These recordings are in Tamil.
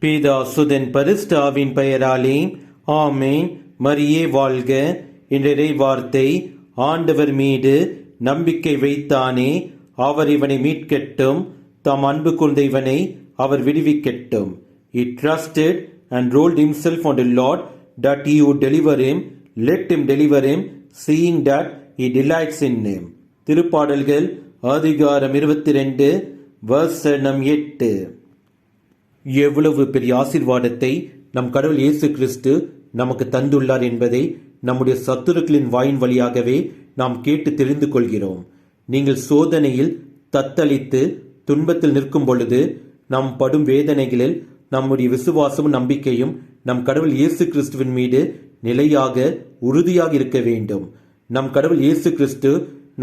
பிதா சுதன் பரிசுத்த ஆவியின் பெயராலே ஆமென். மரியே வாழ்க. இன்றைய வார்த்தை, ஆண்டவர் மீது நம்பிக்கை வைத்தானே அவர் இவனை மீட்கட்டும், தாம் அன்பு கொண்ட இவனை அவர் விடுவிக்கட்டும். He trusted and rolled himself on the Lord that he would deliver him. Let him deliver him, seeing that he delights in him. திருப்பாடல்கள் அதிகாரம் 22 வசனம் 8. எவ்வளவு பெரிய ஆசீர்வாதத்தை நம் கடவுள் இயேசு கிறிஸ்து நமக்கு தந்துள்ளார் என்பதை நம்முடைய சத்துருக்களின் வாயின் வழியாகவே நாம் கேட்டு தெரிந்து கொள்கிறோம். நீங்கள் சோதனையில் தத்தளித்து துன்பத்தில் நிற்கும் பொழுது நாம் படும் வேதனைகளில் நம்முடைய விசுவாசமும் நம்பிக்கையும் நம் கடவுள் இயேசு கிறிஸ்துவின் மீது நிலையாக உறுதியாக இருக்க வேண்டும். நம் கடவுள் இயேசு கிறிஸ்து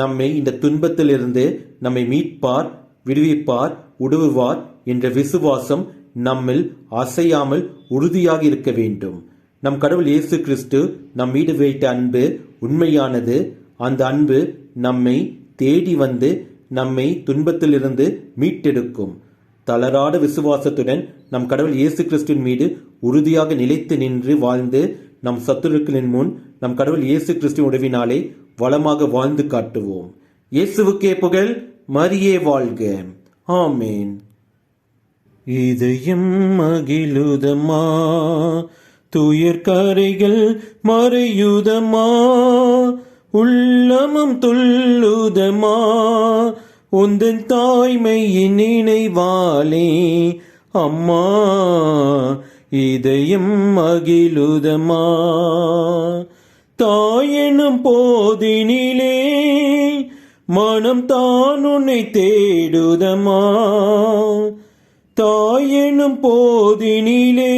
நம்மை இந்த துன்பத்திலிருந்து நம்மை மீட்பார், விடுவிப்பார், உதவுவார் என்ற விசுவாசம் நம்மில் அசையாமல் உறுதியாக இருக்க வேண்டும். நம் கடவுள் இயேசு கிறிஸ்து நம் மீது வைத்த அன்பு உண்மையானது. அந்த அன்பு நம்மை தேடி வந்து நம்மை துன்பத்திலிருந்து மீட்டெடுக்கும். தளராத விசுவாசத்துடன் நம் கடவுள் இயேசு கிறிஸ்துவின் மீது உறுதியாக நிலைத்து நின்று வாழ்ந்து நம் சத்துருக்களின் முன் நம் கடவுள் இயேசு கிறிஸ்துவின் உதவினாலே வளமாக வாழ்ந்து காட்டுவோம். இயேசுவுக்கே புகழ். மரியே வாழ்க. ஆமேன். இதயம் மகிழுதமா, துயர் கரைகள் மறையுதமா, உள்ளமும் துள்ளுதமா, உந்தன் தாய்மையின் நினைவாலே அம்மா. இதயம் மகிழுதமா, தாயெனும் போதினிலே மனம் தான் உன்னை தேடுதமா, தாயெனும் போதினிலே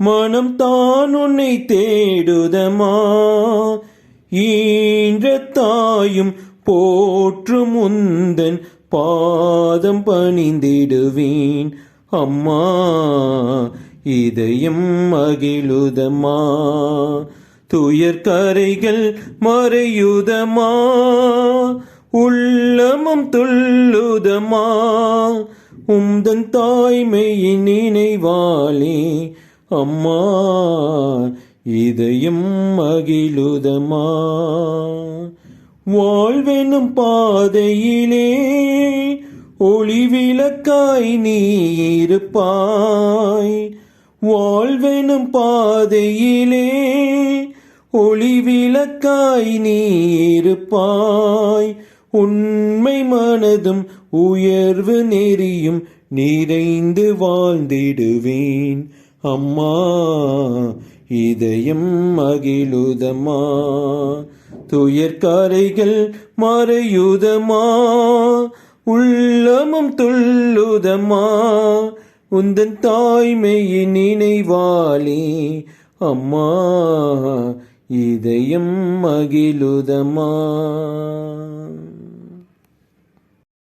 மனம் தான் உன்னை தேடுதமா, ஈன்ற தாயும் போற்றும் உந்தன் பாதம் பணிந்திடுவேன் அம்மா. இதயம் மகிழுதமா, துயர் கரைகள் மறையுதமா, உள்ளமும் துள்ளுதமா, உந்தன் தாய்மையின் நினைவாலே அம்மா. இதயம் மகிழுதமா, வாழ்வெனும் பாதையிலே ஒளி விளக்காய் நீ இருப்பாய், வாழ்வெனும் பாதையிலே ஒளி விளக்காய் நீ இருப்பாய், உண்மை மனதும் உயர்வு நெறியும் நிறைந்து வாழ்ந்திடுவேன் அம்மா. இதயம் மகிழுதமா, துயர் கரைகள் மறையுதமா, உள்ளமும் துள்ளுதமா, உந்தன் தாய்மையின் நினைவாலே அம்மா. இதயம் மகிழுதமா.